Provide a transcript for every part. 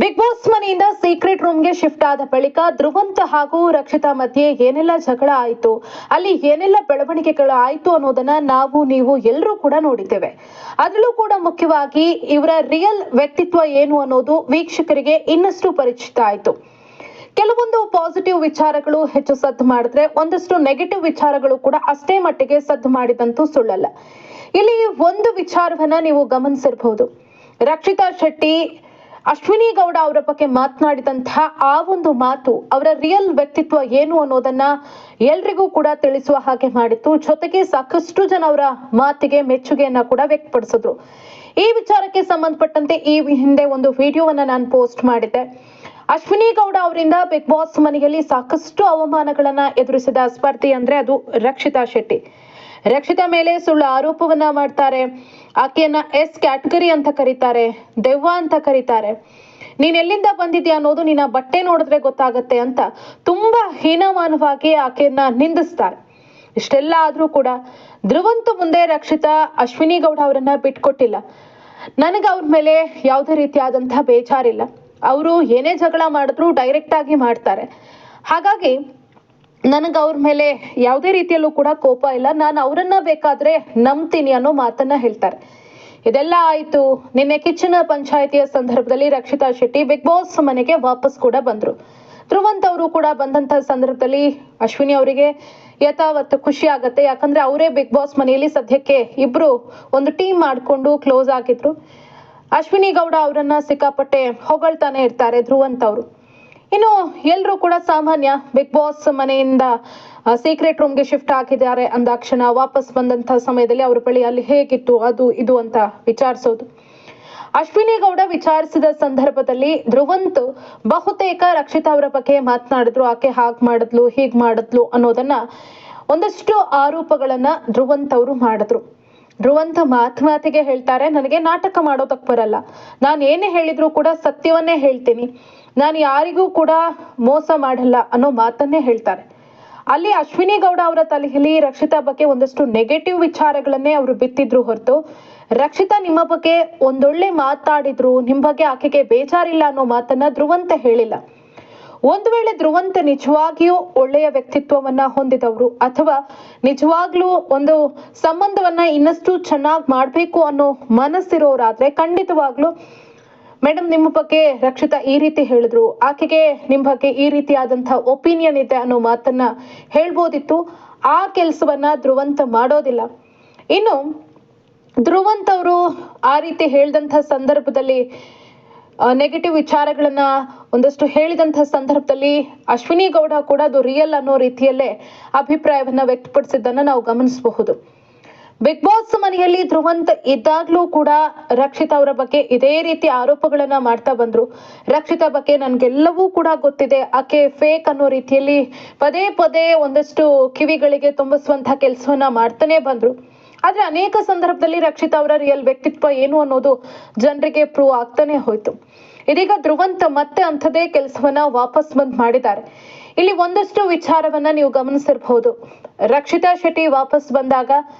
Big boss ಮನೆಯಿಂದ secret ರೂಮ್ಗೆ shift ಆದ ಬಳಿಕ ಧ್ರುವಂತ್ ಹಾಗೂ ರಕ್ಷಿತಾ ಮಧ್ಯೆ ಏನೆಲ್ಲ ಜಗಳ ಆಯಿತು, ಅಲ್ಲಿ ಏನೆಲ್ಲ ಬೆಳವಣಿಗೆಗಳು ಆಯಿತು ಅನ್ನೋದನ್ನ ನೀವು ಎಲ್ಲರೂ ಕೂಡ ನೋಡಿದ್ದೇವೆ. ಅದರಲ್ಲೂ ಕೂಡ ಮುಖ್ಯವಾಗಿ ಇವರ ರಿಯಲ್ ವ್ಯಕ್ತಿತ್ವ ಏನು ಅನ್ನೋದು ವೀಕ್ಷಕರಿಗೆ ಇನ್ನಷ್ಟು ಪರಿಚಿತ ಆಯಿತು. ಕೆಲವೊಂದು ಪಾಸಿಟಿವ್ ವಿಚಾರಗಳು ಹೆಚ್ಚು ಸದ್ದು ಮಾಡಿದ್ರೆ, ಒಂದಷ್ಟು ನೆಗೆಟಿವ್ ವಿಚಾರಗಳು ಕೂಡ ಅಷ್ಟೇ ಮಟ್ಟಿಗೆ ಸದ್ದು ಮಾಡಿದಂತೂ ಸುಳ್ಳಲ್ಲ. ಇಲ್ಲಿ ಒಂದು ವಿಚಾರವನ್ನ ನೀವು ಗಮನಿಸಿರಬಹುದು. ರಕ್ಷಿತಾ ಶೆಟ್ಟಿ ಅಶ್ವಿನಿ ಗೌಡ ಅವರ ಬಗ್ಗೆ ಮಾತನಾಡಿದಂತಹ ಆ ಒಂದು ಮಾತು ಅವರ ರಿಯಲ್ ವ್ಯಕ್ತಿತ್ವ ಏನು ಅನ್ನೋದನ್ನ ಎಲ್ರಿಗೂ ಕೂಡ ತಿಳಿಸುವ ಹಾಗೆ ಮಾಡಿತ್ತು. ಜೊತೆಗೆ ಸಾಕಷ್ಟು ಜನ ಅವರ ಮಾತಿಗೆ ಮೆಚ್ಚುಗೆಯನ್ನ ಕೂಡ ವ್ಯಕ್ತಪಡಿಸಿದ್ರು. ಈ ವಿಚಾರಕ್ಕೆ ಸಂಬಂಧಪಟ್ಟಂತೆ ಈ ಹಿಂದೆ ಒಂದು ವಿಡಿಯೋವನ್ನ ನಾನು ಪೋಸ್ಟ್ ಮಾಡಿದ್ದೆ. ಅಶ್ವಿನಿ ಗೌಡ ಅವರಿಂದ ಬಿಗ್ ಬಾಸ್ ಮನೆಯಲ್ಲಿ ಸಾಕಷ್ಟು ಅವಮಾನಗಳನ್ನ ಎದುರಿಸಿದ ಸ್ಪರ್ಧಿ ಅಂದ್ರೆ ಅದು ರಕ್ಷಿತಾ ಶೆಟ್ಟಿ. ರಕ್ಷಿತಾ ಮೇಲೆ ಸುಳ್ಳು ಆರೋಪವನ್ನ ಮಾಡ್ತಾರೆ. ಆಕೆಯನ್ನ ಎಸ್ ಕ್ಯಾಟಗರಿ ಅಂತ ಕರೀತಾರೆ, ದೆವ್ವ ಅಂತ ಕರೀತಾರೆ. ನೀನ್ ಎಲ್ಲಿಂದ ಬಂದಿದ್ಯಾ ಅನ್ನೋದು ನಿನ್ನ ಬಟ್ಟೆ ನೋಡಿದ್ರೆ ಗೊತ್ತಾಗತ್ತೆ ಅಂತ ತುಂಬಾ ಹೀನಮಾನವಾಗಿ ಆಕೆಯನ್ನ ನಿಂದಿಸ್ತಾರೆ. ಇಷ್ಟೆಲ್ಲ ಆದ್ರೂ ಕೂಡ ಧ್ರುವಂತ್ ಮುಂದೆ ರಕ್ಷಿತಾ ಅಶ್ವಿನಿ ಗೌಡ ಅವರನ್ನ ಬಿಟ್ಕೊಟ್ಟಿಲ್ಲ. ನನಗೆ ಅವ್ರ ಮೇಲೆ ಯಾವುದೇ ರೀತಿಯಾದಂತಹ ಬೇಜಾರಿಲ್ಲ. ಅವರು ಏನೇ ಜಗಳ ಮಾಡಿದ್ರು ಡೈರೆಕ್ಟ್ ಆಗಿ ಮಾಡ್ತಾರೆ. ಹಾಗಾಗಿ ನನಗೆ ಅವ್ರ ಮೇಲೆ ಯಾವುದೇ ರೀತಿಯಲ್ಲೂ ಕೂಡ ಕೋಪ ಇಲ್ಲ. ನಾನು ಅವರನ್ನ ಬೇಕಾದ್ರೆ ನಂಬ್ತೀನಿ ಅನ್ನೋ ಮಾತನ್ನ ಹೇಳ್ತಾರೆ. ಇದೆಲ್ಲ ಆಯ್ತು. ನಿನ್ನೆ ಕಿಚ್ಚನ ಪಂಚಾಯಿತಿಯ ಸಂದರ್ಭದಲ್ಲಿ ರಕ್ಷಿತಾ ಶೆಟ್ಟಿ ಬಿಗ್ ಬಾಸ್ ಮನೆಗೆ ವಾಪಸ್ ಕೂಡ ಬಂದ್ರು. ಧ್ರುವಂತ್ ಅವರು ಕೂಡ ಬಂದಂತ ಸಂದರ್ಭದಲ್ಲಿ ಅಶ್ವಿನಿ ಅವರಿಗೆ ಯಥಾವತ್ತು ಖುಷಿ ಆಗತ್ತೆ. ಯಾಕಂದ್ರೆ ಅವರೇ ಬಿಗ್ ಬಾಸ್ ಮನೆಯಲ್ಲಿ ಸದ್ಯಕ್ಕೆ ಇಬ್ರು ಒಂದು ಟೀಮ್ ಮಾಡ್ಕೊಂಡು ಕ್ಲೋಸ್ ಆಗಿದ್ರು. ಅಶ್ವಿನಿ ಗೌಡ ಅವರನ್ನ ಸಿಕ್ಕಾಪಟ್ಟೆ ಹೊಗಳ್ತಾನೆ ಇರ್ತಾರೆ ಧ್ರುವಂತ್ ಅವರು. ಇನ್ನು ಎಲ್ಲರೂ ಕೂಡ ಸಾಮಾನ್ಯ ಬಿಗ್ ಬಾಸ್ ಮನೆಯಿಂದ ಸೀಕ್ರೆಟ್ ರೂಮ್ಗೆ ಶಿಫ್ಟ್ ಆಗಿದ್ದಾರೆ ಅಂದಾಕ್ಷಣ ವಾಪಸ್ ಬಂದಂತ ಸಮಯದಲ್ಲಿ ಅವ್ರ ಬಳಿ ಅಲ್ಲಿ ಹೇಗಿತ್ತು ಅದು ಇದು ಅಂತ ವಿಚಾರಿಸೋದು. ಅಶ್ವಿನಿ ಗೌಡ ವಿಚಾರಿಸಿದ ಸಂದರ್ಭದಲ್ಲಿ ಧ್ರುವಂತ್ ಬಹುತೇಕ ರಕ್ಷಿತಾ ಅವರ ಬಗ್ಗೆ ಮಾತನಾಡಿದ್ರು. ಆಕೆ ಹಾಗ್ ಮಾಡಿದ್ಲು ಹೀಗ್ ಮಾಡಿದ್ಲು ಅನ್ನೋದನ್ನ ಒಂದಷ್ಟು ಆರೋಪಗಳನ್ನ ಧ್ರುವಂತ್ ಅವರು ಮಾಡಿದ್ರು. ಧ್ರುವಂತ್ ಮಾತಿಗೆ ಹೇಳ್ತಾರೆ, ನನಗೆ ನಾಟಕ ಮಾಡೋದಕ್ ಬರಲ್ಲ. ನಾನು ಏನೇ ಹೇಳಿದ್ರು ಕೂಡ ಸತ್ಯವನ್ನೇ ಹೇಳ್ತೀನಿ. ನಾನು ಯಾರಿಗೂ ಕೂಡ ಮೋಸ ಮಾಡಲ್ಲ ಅನ್ನೋ ಮಾತನ್ನೇ ಹೇಳ್ತಾರೆ. ಅಲ್ಲಿ ಅಶ್ವಿನಿ ಗೌಡ ಅವರ ತಲೆಯಲ್ಲಿ ರಕ್ಷಿತಾ ಬಗ್ಗೆ ಒಂದಷ್ಟು ನೆಗೆಟಿವ್ ವಿಚಾರಗಳನ್ನೇ ಅವರು ಬಿತ್ತಿದ್ರು ಹೊರತು ರಕ್ಷಿತಾ ನಿಮ್ಮ ಬಗ್ಗೆ ಒಂದೊಳ್ಳೆ ಮಾತಾಡಿದ್ರು, ನಿಮ್ ಬಗ್ಗೆ ಆಕೆಗೆ ಬೇಜಾರಿಲ್ಲ ಅನ್ನೋ ಮಾತನ್ನ ಧ್ರುವಂತ್ ಹೇಳಿಲ್ಲ. ಒಂದು ವೇಳೆ ಧ್ರುವಂತ್ ನಿಜವಾಗಿಯೂ ಒಳ್ಳೆಯ ವ್ಯಕ್ತಿತ್ವವನ್ನ ಹೊಂದಿದವರು ಅಥವಾ ನಿಜವಾಗ್ಲೂ ಒಂದು ಸಂಬಂಧವನ್ನ ಇನ್ನಷ್ಟು ಚೆನ್ನಾಗಿ ಮಾಡ್ಬೇಕು ಅನ್ನೋ ಮನಸ್ಸಿರೋರಾದ್ರೆ ಖಂಡಿತವಾಗ್ಲೂ ಮೇಡಮ್ ನಿಮ್ಮ ಬಗ್ಗೆ ರಕ್ಷಿತಾ ಈ ರೀತಿ ಹೇಳಿದ್ರು, ಆಕೆಗೆ ನಿಮ್ ಬಗ್ಗೆ ಈ ರೀತಿಯಾದಂತಹ ಒಪಿನಿಯನ್ ಇದೆ ಅನ್ನೋ ಮಾತನ್ನ ಹೇಳ್ಬೋದಿತ್ತು. ಆ ಕೆಲಸವನ್ನ ಧ್ರುವಂತ್ ಮಾಡೋದಿಲ್ಲ. ಇನ್ನು ಧ್ರುವಂತ್ ಅವರು ಆ ರೀತಿ ಹೇಳಿದಂತಹ ಸಂದರ್ಭದಲ್ಲಿ ನೆಗೆಟಿವ್ ವಿಚಾರಗಳನ್ನ ಒಂದಷ್ಟು ಹೇಳಿದಂತಹ ಸಂದರ್ಭದಲ್ಲಿ ಅಶ್ವಿನಿ ಗೌಡ ಕೂಡ ಅದು ರಿಯಲ್ ಅನ್ನೋ ರೀತಿಯಲ್ಲೇ ಅಭಿಪ್ರಾಯವನ್ನ ವ್ಯಕ್ತಪಡಿಸಿದ್ದನ್ನ ನಾವು ಗಮನಿಸಬಹುದು. ಬಿಗ್ ಬಾಸ್ ಮನೆಯಲ್ಲಿ ಧ್ರುವಂತ್ ಇದ್ದಾಗ್ಲೂ ಕೂಡ ರಕ್ಷಿತಾ ಅವರ ಬಗ್ಗೆ ಇದೇ ರೀತಿ ಆರೋಪಗಳನ್ನ ಮಾಡ್ತಾ ಬಂದ್ರು. ರಕ್ಷಿತಾ ಬಗ್ಗೆ ನನ್ಗೆಲ್ಲವೂ ಕೂಡ ಗೊತ್ತಿದೆ, ಆಕೆ ಫೇಕ್ ಅನ್ನೋ ರೀತಿಯಲ್ಲಿ ಪದೇ ಪದೇ ಒಂದಷ್ಟು ಕಿವಿಗಳಿಗೆ ತುಂಬಿಸುವಂತಹ ಕೆಲಸವನ್ನ ಮಾಡ್ತಾನೆ ಬಂದ್ರು. ಆದ್ರೆ ಅನೇಕ ಸಂದರ್ಭದಲ್ಲಿ ರಕ್ಷಿತಾ ಅವರ ರಿಯಲ್ ವ್ಯಕ್ತಿತ್ವ ಏನು ಅನ್ನೋದು ಜನರಿಗೆ ಪ್ರೂವ್ ಆಗ್ತಾನೆ ಹೋಯ್ತು. ಇದೀಗ ಧ್ರುವಂತ್ ಮತ್ತೆ ಅಂಥದೇ ಕೆಲಸವನ್ನ ವಾಪಸ್ ಬಂದ್ ಮಾಡಿದ್ದಾರೆ. ಇಲ್ಲಿ ಒಂದಷ್ಟು ವಿಚಾರವನ್ನ ನೀವು ಗಮನಿಸಿರಬಹುದು. ರಕ್ಷಿತಾ ಶೆಟ್ಟಿ ವಾಪಸ್ ಬಂದಾಗ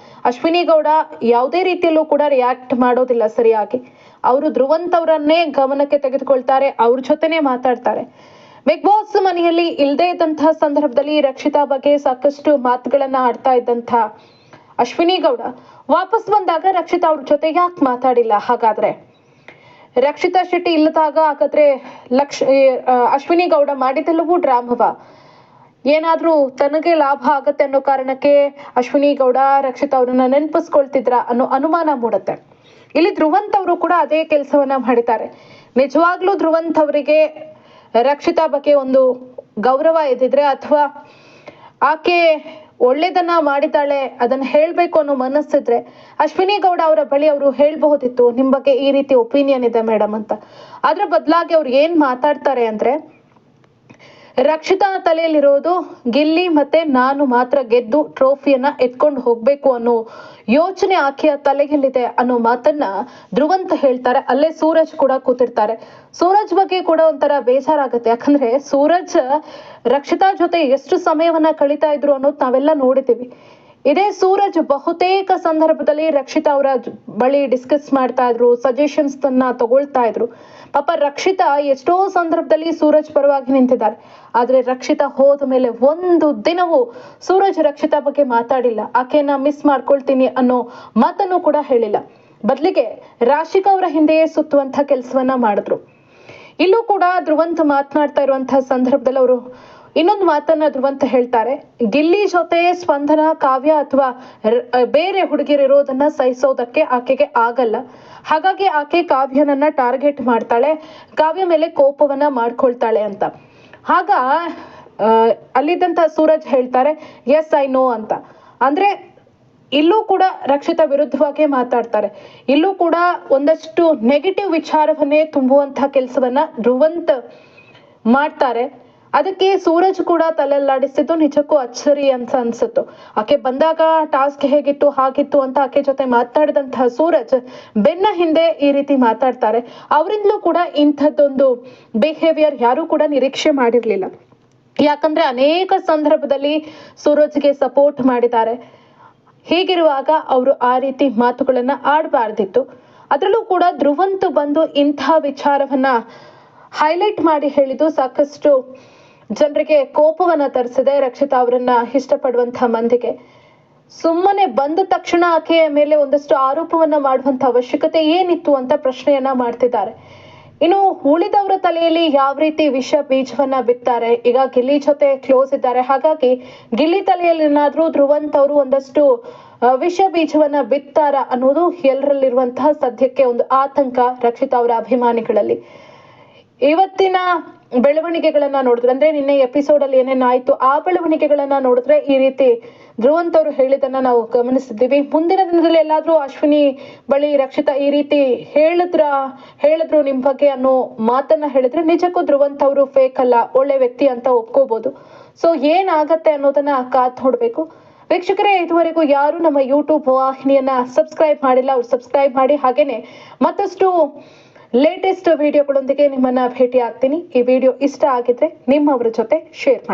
ಅಶ್ವಿನಿ ಗೌಡ ಯಾವುದೇ ರೀತಿಯಲ್ಲೂ ಕೂಡ ರಿಯಾಕ್ಟ್ ಮಾಡೋದಿಲ್ಲ ಸರಿಯಾಗಿ. ಅವರು ಧ್ರುವಂತ್ ಅವರನ್ನೇ ಗಮನಕ್ಕೆ ತೆಗೆದುಕೊಳ್ತಾರೆ, ಅವ್ರ ಜೊತೆನೆ ಮಾತಾಡ್ತಾರೆ. ಬಿಗ್ ಬಾಸ್ ಮನೆಯಲ್ಲಿ ಇಲ್ಲದೆ ಇದ್ದಂತಹ ಸಂದರ್ಭದಲ್ಲಿ ರಕ್ಷಿತಾ ಬಗ್ಗೆ ಸಾಕಷ್ಟು ಮಾತುಗಳನ್ನ ಆಡ್ತಾ ಇದ್ದಂತಹ ಅಶ್ವಿನಿ ಗೌಡ ವಾಪಸ್ ಬಂದಾಗ ರಕ್ಷಿತಾ ಅವ್ರ ಜೊತೆ ಯಾಕೆ ಮಾತಾಡಿಲ್ಲ? ಹಾಗಾದ್ರೆ ರಕ್ಷಿತಾ ಶೆಟ್ಟಿ ಇಲ್ಲದಾಗ ಹಾಗಾದ್ರೆ ಅಶ್ವಿನಿ ಗೌಡ ಮಾಡಿದೆಲ್ಲವೂ ಡ್ರಾಮವ? ಏನಾದ್ರೂ ತನಗೆ ಲಾಭ ಆಗತ್ತೆ ಅನ್ನೋ ಕಾರಣಕ್ಕೆ ಅಶ್ವಿನಿ ಗೌಡ ರಕ್ಷಿತಾ ಅವ್ರನ್ನ ನೆನಪಿಸ್ಕೊಳ್ತಿದ್ರ ಅನ್ನೋ ಅನುಮಾನ ಮೂಡುತ್ತೆ. ಇಲ್ಲಿ ಧ್ರುವಂತ್ ಅವರು ಕೂಡ ಅದೇ ಕೆಲಸವನ್ನ ಮಾಡಿದ್ದಾರೆ. ನಿಜವಾಗ್ಲೂ ಧ್ರುವಂತ್ ಅವರಿಗೆ ರಕ್ಷಿತಾ ಬಗ್ಗೆ ಒಂದು ಗೌರವ ಇದ್ದಿದ್ರೆ ಅಥವಾ ಆಕೆ ಒಳ್ಳೇದನ್ನ ಮಾಡಿದ್ದಾಳೆ ಅದನ್ನ ಹೇಳ್ಬೇಕು ಅನ್ನೋ ಮನಸ್ಸಿದ್ರೆ ಅಶ್ವಿನಿ ಗೌಡ ಅವರ ಬಳಿ ಅವರು ಹೇಳ್ಬಹುದಿತ್ತು, ನಿಮ್ ಬಗ್ಗೆ ಈ ರೀತಿ ಒಪಿನಿಯನ್ ಇದೆ ಮೇಡಮ್ ಅಂತ. ಅದ್ರ ಬದಲಾಗಿ ಅವ್ರು ಏನ್ ಮಾತಾಡ್ತಾರೆ ಅಂದ್ರೆ, ರಕ್ಷಿತಾ ತಲೆಯಲ್ಲಿರೋದು ಗಿಲ್ಲಿ ಮತ್ತೆ ನಾನು ಮಾತ್ರ ಗೆದ್ದು ಟ್ರೋಫಿಯನ್ನ ಎತ್ಕೊಂಡು ಹೋಗ್ಬೇಕು ಅನ್ನೋ ಯೋಚನೆ ಆಕೆಯ ತಲೆಯಲ್ಲಿದೆ ಅನ್ನೋ ಮಾತನ್ನ ಧ್ರುವಂತ್ ಹೇಳ್ತಾರೆ. ಅಲ್ಲೇ ಸೂರಜ್ ಕೂಡ ಕೂತಿರ್ತಾರೆ. ಸೂರಜ್ ಬಗ್ಗೆ ಕೂಡ ಒಂಥರ ಬೇಜಾರಾಗತ್ತೆ. ಯಾಕಂದ್ರೆ ಸೂರಜ್ ರಕ್ಷಿತಾ ಜೊತೆ ಎಷ್ಟು ಸಮಯವನ್ನ ಕಳೀತಾ ಇದ್ರು ಅನ್ನೋದು ನಾವೆಲ್ಲ ನೋಡಿದ್ದೀವಿ. ಇದೇ ಸೂರಜ್ ಬಹುತೇಕ ಸಂದರ್ಭದಲ್ಲಿ ರಕ್ಷಿತಾ ಅವರ ಬಳಿ ಡಿಸ್ಕಸ್ ಮಾಡ್ತಾ ಇದ್ರು, ಸಜೆಷನ್ಸ್ ತಗೊಳ್ತಾ ಇದ್ರು. ಪಾಪ ರಕ್ಷಿತಾ ಎಷ್ಟೋ ಸಂದರ್ಭದಲ್ಲಿ ಸೂರಜ್ ಪರವಾಗಿ ನಿಂತಿದ್ದಾರೆ. ಆದ್ರೆ ರಕ್ಷಿತಾ ಹೋದ ಮೇಲೆ ಒಂದು ದಿನವೂ ಸೂರಜ್ ರಕ್ಷಿತಾ ಬಗ್ಗೆ ಮಾತಾಡಿಲ್ಲ. ಆಕೆನ ಮಿಸ್ ಮಾಡ್ಕೊಳ್ತೀನಿ ಅನ್ನೋ ಮಾತನ್ನು ಕೂಡ ಹೇಳಿಲ್ಲ. ಬದಲಿಗೆ ರಾಶಿಕಾ ಅವರ ಹಿಂದೆಯೇ ಸುತ್ತುವಂತ ಕೆಲಸವನ್ನ ಮಾಡಿದ್ರು. ಇಲ್ಲೂ ಕೂಡ ಧ್ರುವಂತ್ ಮಾತನಾಡ್ತಾ ಇರುವಂತಹ ಸಂದರ್ಭದಲ್ಲಿ ಅವರು ಇನ್ನೊಂದು ಮಾತನ್ನ ಧ್ರುವಂತ್ ಹೇಳ್ತಾರೆ. ಗಿಲ್ಲಿ ಜೊತೆ ಸ್ಪಂದನ, ಕಾವ್ಯ ಅಥವಾ ಬೇರೆ ಹುಡುಗಿರು ಇರೋದನ್ನ ಸಹಿಸೋದಕ್ಕೆ ಆಕೆಗೆ ಆಗಲ್ಲ. ಹಾಗಾಗಿ ಆಕೆ ಕಾವ್ಯನನ್ನ ಟಾರ್ಗೆಟ್ ಮಾಡ್ತಾಳೆ, ಕಾವ್ಯ ಮೇಲೆ ಕೋಪವನ್ನ ಮಾಡ್ಕೊಳ್ತಾಳೆ ಅಂತ. ಆಗ ಅಲ್ಲಿದ್ದಂತ ಸೂರಜ್ ಹೇಳ್ತಾರೆ, ಎಸ್ ಐ ನೋ ಅಂತ. ಅಂದ್ರೆ ಇಲ್ಲೂ ಕೂಡ ರಕ್ಷಿತಾ ವಿರುದ್ಧವಾಗಿ ಮಾತಾಡ್ತಾರೆ. ಇಲ್ಲೂ ಕೂಡ ಒಂದಷ್ಟು ನೆಗೆಟಿವ್ ವಿಚಾರವನ್ನೇ ತುಂಬುವಂತಹ ಕೆಲಸವನ್ನ ಧ್ರುವಂತ್ ಮಾಡ್ತಾರೆ. ಅದಕ್ಕೆ ಸೂರಜ್ ಕೂಡ ತಲೆಲ್ಲಾಡಿಸಿದ್ದು ನಿಜಕ್ಕೂ ಅಚ್ಚರಿ ಅಂತ ಅನ್ಸುತ್ತು. ಆಕೆ ಬಂದಾಗ ಟಾಸ್ಕ್ ಹೇಗಿತ್ತು ಹಾಗಿತ್ತು ಅಂತ ಆಕೆ ಜೊತೆ ಮಾತಾಡಿದಂತಹ ಸೂರಜ್ ಬೆನ್ನ ಹಿಂದೆ ಈ ರೀತಿ ಮಾತಾಡ್ತಾರೆ. ಅವರಿಂದಲೂ ಕೂಡ ಇಂಥದ್ದೊಂದು ಬಿಹೇವಿಯರ್ ಯಾರು ಕೂಡ ನಿರೀಕ್ಷೆ ಮಾಡಿರ್ಲಿಲ್ಲ. ಯಾಕಂದ್ರೆ ಅನೇಕ ಸಂದರ್ಭದಲ್ಲಿ ಸೂರಜ್ಗೆ ಸಪೋರ್ಟ್ ಮಾಡಿದ್ದಾರೆ. ಹೀಗಿರುವಾಗ ಅವರು ಆ ರೀತಿ ಮಾತುಗಳನ್ನ ಆಡಬಾರ್ದಿತ್ತು. ಅದರಲ್ಲೂ ಕೂಡ ಧ್ರುವಂತ್ ಬಂದು ಇಂತಹ ವಿಚಾರವನ್ನ ಹೈಲೈಟ್ ಮಾಡಿ ಹೇಳಿದ್ದು ಸಾಕಷ್ಟು ಜನರಿಗೆ ಕೋಪವನ್ನ ತರಿಸಿದೆ. ರಕ್ಷಿತಾ ಅವರನ್ನ ಇಷ್ಟಪಡುವಂತಹ ಮಂದಿಗೆ ಸುಮ್ಮನೆ ಬಂದ ತಕ್ಷಣ ಆಕೆಯ ಮೇಲೆ ಒಂದಷ್ಟು ಆರೋಪವನ್ನ ಮಾಡುವಂತ ಅವಶ್ಯಕತೆ ಏನಿತ್ತು ಅಂತ ಪ್ರಶ್ನೆಯನ್ನ ಮಾಡ್ತಿದ್ದಾರೆ. ಇನ್ನು ಉಳಿದವರ ತಲೆಯಲ್ಲಿ ಯಾವ ರೀತಿ ವಿಷ ಬೀಜವನ್ನ ಬಿತ್ತಾರೆ. ಈಗ ಗಿಲ್ಲಿ ಜೊತೆ ಕ್ಲೋಸ್ ಇದ್ದಾರೆ, ಹಾಗಾಗಿ ಗಿಲ್ಲಿ ತಲೆಯಲ್ಲಿ ಏನಾದ್ರೂ ಧ್ರುವಂತ್ ಅವರು ಒಂದಷ್ಟು ವಿಷ ಬೀಜವನ್ನ ಬಿತ್ತಾರ ಅನ್ನೋದು ಎಲ್ಲರಲ್ಲಿರುವಂತಹ ಸದ್ಯಕ್ಕೆ ಒಂದು ಆತಂಕ ರಕ್ಷಿತಾ ಅವರ ಅಭಿಮಾನಿಗಳಲ್ಲಿ. ಇವತ್ತಿನ ಬೆಳವಣಿಗೆಗಳನ್ನ ನೋಡಿದ್ರೆ, ಅಂದ್ರೆ ನಿನ್ನೆ ಎಪಿಸೋಡ್ ಅಲ್ಲಿ ಏನೇನಾಯ್ತು ಆ ಬೆಳವಣಿಗೆಗಳನ್ನ ನೋಡಿದ್ರೆ ಈ ರೀತಿ ಧ್ರುವಂತ್ ಅವರು ಹೇಳಿದನ್ನ ನಾವು ಗಮನಿಸಿದ್ದೀವಿ. ಮುಂದಿನ ದಿನದಲ್ಲಿ ಎಲ್ಲಾದ್ರೂ ಅಶ್ವಿನಿ ಬಳಿ ರಕ್ಷಿತಾ ಈ ರೀತಿ ಹೇಳಿದ್ರು ನಿಮ್ ಬಗ್ಗೆ ಅನ್ನೋ ಮಾತನ್ನ ಹೇಳಿದ್ರೆ ನಿಜಕ್ಕೂ ಧ್ರುವಂತ್ ಅವರು ಫೇಕ್ ಅಲ್ಲ, ಒಳ್ಳೆ ವ್ಯಕ್ತಿ ಅಂತ ಒಪ್ಕೋಬಹುದು. ಸೊ ಏನಾಗತ್ತೆ ಅನ್ನೋದನ್ನ ಕಾದ್ ನೋಡ್ಬೇಕು. ವೀಕ್ಷಕರೇ, ಇದುವರೆಗೂ ಯಾರು ನಮ್ಮ ಯೂಟ್ಯೂಬ್ ವಾಹಿನಿಯನ್ನ ಸಬ್ಸ್ಕ್ರೈಬ್ ಮಾಡಿಲ್ಲ, ಅವ್ರು ಸಬ್ಸ್ಕ್ರೈಬ್ ಮಾಡಿ. ಹಾಗೇನೆ ಮತ್ತಷ್ಟು ಲೇಟೆಸ್ಟ್ ವಿಡಿಯೋಗಳೊಂದಿಗೆ ನಿಮ್ಮನ್ನ ಭೇಟಿ ಆಗ್ತೀನಿ. ಈ ವಿಡಿಯೋ ಇಷ್ಟ ಆಗಿದ್ರೆ ನಿಮ್ಮವರ ಜೊತೆ ಶೇರ್ ಮಾಡಿ.